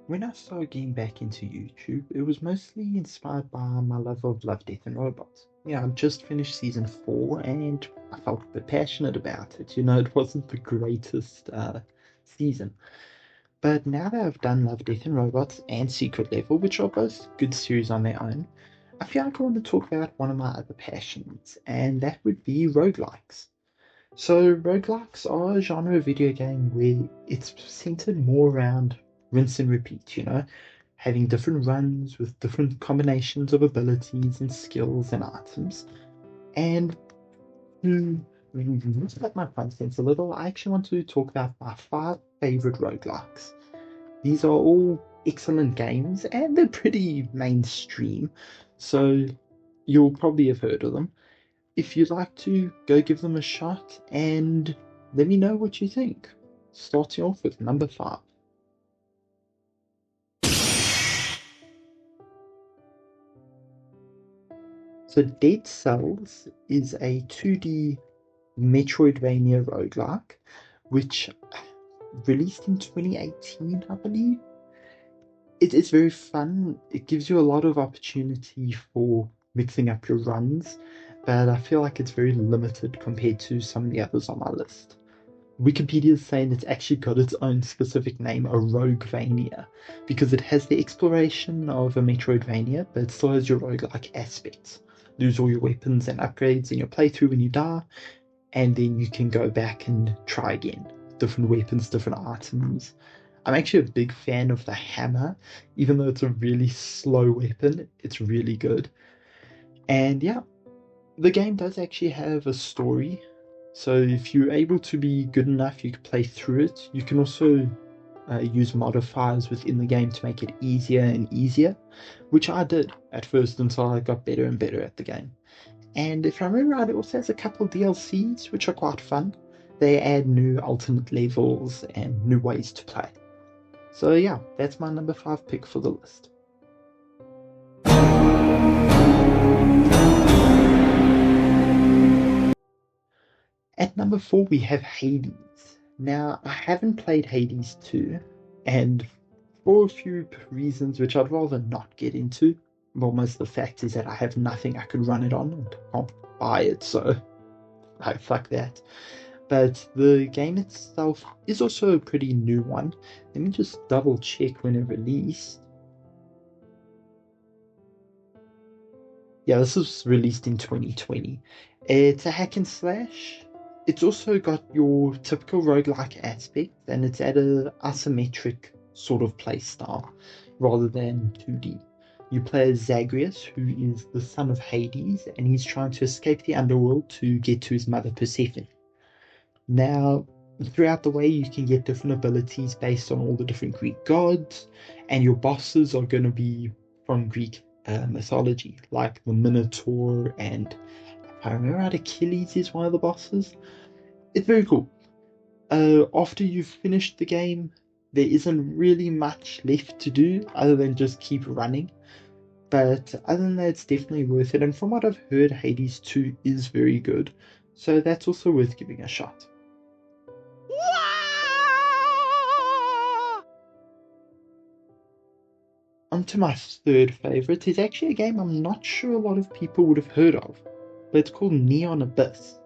When I started getting back into YouTube, it was mostly inspired by my love of Love, Death and Robots. Yeah, I just finished season 4 and I felt a bit passionate about it. It wasn't the greatest season. But now that I've done Love, Death and Robots and Secret Level, which are both good series on their own, I feel like I want to talk about one of my other passions, and that would be roguelikes. So, roguelikes are a genre of video game where it's centered more around rinse and repeat, having different runs with different combinations of abilities and skills and items. And to mix up my fun sense a little, I actually want to talk about my 5 favorite roguelikes. These are all excellent games and they're pretty mainstream, so you'll probably have heard of them. If you'd like to, go give them a shot and let me know what you think. Starting off with number 5. So Dead Cells is a 2D Metroidvania roguelike, which released in 2018, I believe. It is very fun. It gives you a lot of opportunity for mixing up your runs, but I feel like it's very limited compared to some of the others on my list. Wikipedia is saying it's actually got its own specific name, a Roguevania, because it has the exploration of a Metroidvania, but it still has your roguelike aspects. Lose all your weapons and upgrades in your playthrough when you die, and then you can go back and try again. Different weapons, different items. I'm actually a big fan of the hammer, even though it's a really slow weapon, it's really good. And yeah, the game does actually have a story. So if you're able to be good enough, you can play through it. You can also use modifiers within the game to make it easier and easier, which I did at first until I got better and better at the game. And if I remember right, it also has a couple of DLCs, which are quite fun. They add new alternate levels and new ways to play. So yeah, that's my number 5 pick for the list. At number 4, we have Hades. Now, I haven't played Hades 2, and for a few reasons which I'd rather not get into. Well, most of the fact is that I have nothing I could run it on and can't buy it, so fuck that. But the game itself is also a pretty new one. Let me just double check when it released. Yeah, this was released in 2020. It's a hack and slash. It's also got your typical roguelike aspect, and it's at a isometric sort of play style rather than 2D. You play as Zagreus, who is the son of Hades, and he's trying to escape the underworld to get to his mother Persephone. Now, throughout the way, you can get different abilities based on all the different Greek gods, and your bosses are going to be from Greek mythology, like the Minotaur, and if I remember right, Achilles is one of the bosses. It's very cool. After you've finished the game, there isn't really much left to do other than just keep running. But other than that, it's definitely worth it. And from what I've heard, Hades 2 is very good. So that's also worth giving a shot. On to my third favorite. It's actually a game I'm not sure a lot of people would have heard of, but it's called Neon Abyss.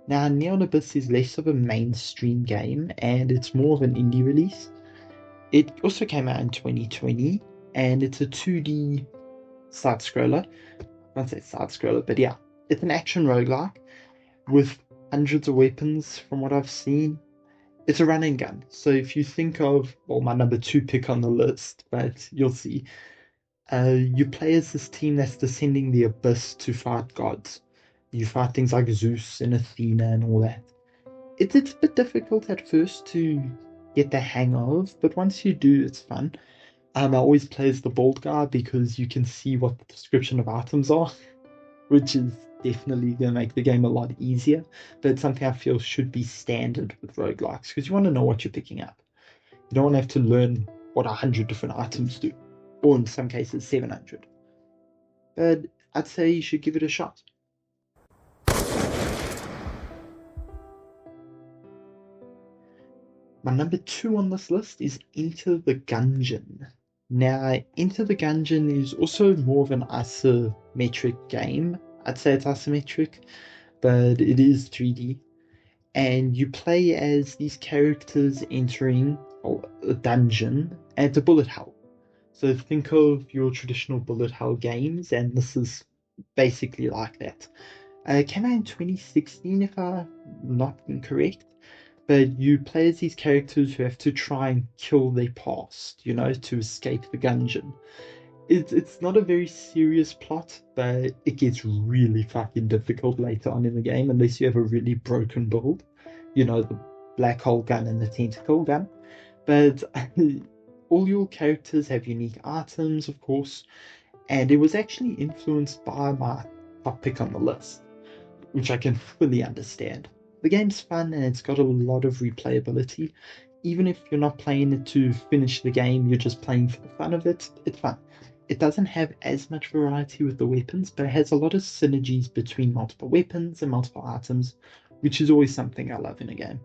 Now, Neon Abyss is less of a mainstream game and it's more of an indie release. It also came out in 2020 and it's a 2D side scroller. I won't say side scroller, but yeah, it's an action roguelike with hundreds of weapons from what I've seen. It's a run and gun. So if you think of, well, my number 2 pick on the list, but you'll see. You play as this team that's descending the abyss to fight gods. You fight things like Zeus and Athena and all that. It's a bit difficult at first to get the hang of, but once you do, it's fun. I always play as the bald guy because you can see what the description of items are, which is definitely going to make the game a lot easier. But it's something I feel should be standard with roguelikes because you want to know what you're picking up. You don't want to have to learn what 100 different items do, or in some cases 700. But I'd say you should give it a shot. My number 2 on this list is Enter the Gungeon. Now, Enter the Gungeon is also more of an isometric game. I'd say it's isometric, but it is 3D. And you play as these characters entering a dungeon, and it's a bullet hell. So think of your traditional bullet hell games, and this is basically like that. It came out in 2016, if I'm not incorrect. But you play as these characters who have to try and kill their past, to escape the gungeon. It's not a very serious plot, but it gets really fucking difficult later on in the game unless you have a really broken build. The black hole gun and the tentacle gun. But all your characters have unique items, of course, and it was actually influenced by my top pick on the list, which I can fully understand. The game's fun and it's got a lot of replayability. Even if you're not playing it to finish the game, you're just playing for the fun of it, it's fun. It doesn't have as much variety with the weapons, but it has a lot of synergies between multiple weapons and multiple items, which is always something I love in a game.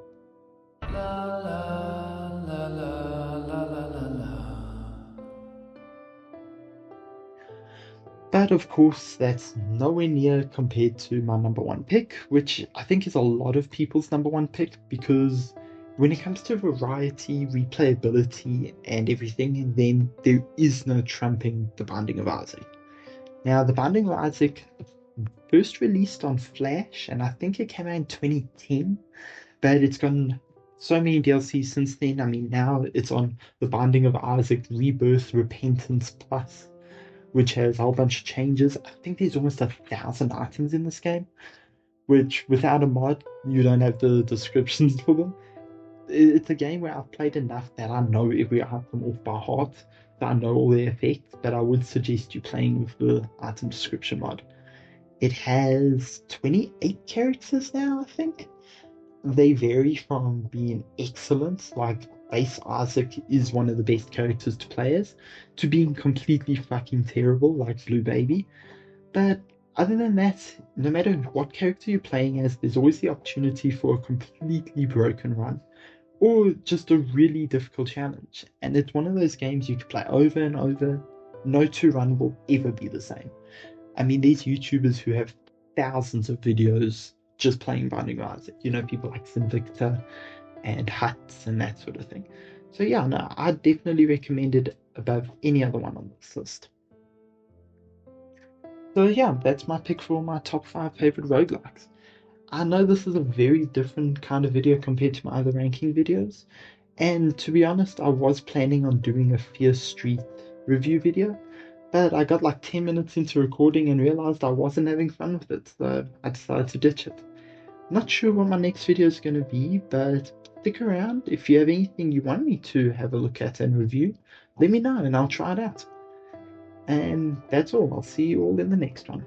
But of course, that's nowhere near compared to my number one pick, which I think is a lot of people's number one pick because when it comes to variety, replayability, and everything, then there is no trumping The Binding of Isaac. Now, The Binding of Isaac first released on Flash, and I think it came out in 2010, but it's gotten so many DLCs since then. I mean, now it's on The Binding of Isaac Rebirth Repentance Plus, which has a whole bunch of changes. I think there's almost 1,000 items in this game, which without a mod, you don't have the descriptions for them. It's a game where I've played enough that I know every item off by heart, that I know all the effects, but I would suggest you playing with the item description mod. It has 28 characters now, I think. They vary from being excellent, like Base Isaac is one of the best characters to play as, to being completely fucking terrible, like Blue Baby. But other than that, no matter what character you're playing as, there's always the opportunity for a completely broken run, or just a really difficult challenge. And it's one of those games you can play over and over. No two run will ever be the same. I mean, there's YouTubers who have thousands of videos just playing Binding of Isaac. People like Sinvicta and Huts and that sort of thing. So yeah, no, I definitely recommend it above any other one on this list. So yeah, that's my pick for my top 5 favorite roguelikes. I know this is a very different kind of video compared to my other ranking videos, and to be honest, I was planning on doing a Fear Street review video, but I got like 10 minutes into recording and realized I wasn't having fun with it, so I decided to ditch it. Not sure what my next video is going to be, but stick around. If you have anything you want me to have a look at and review, let me know and I'll try it out. And that's all. I'll see you all in the next one.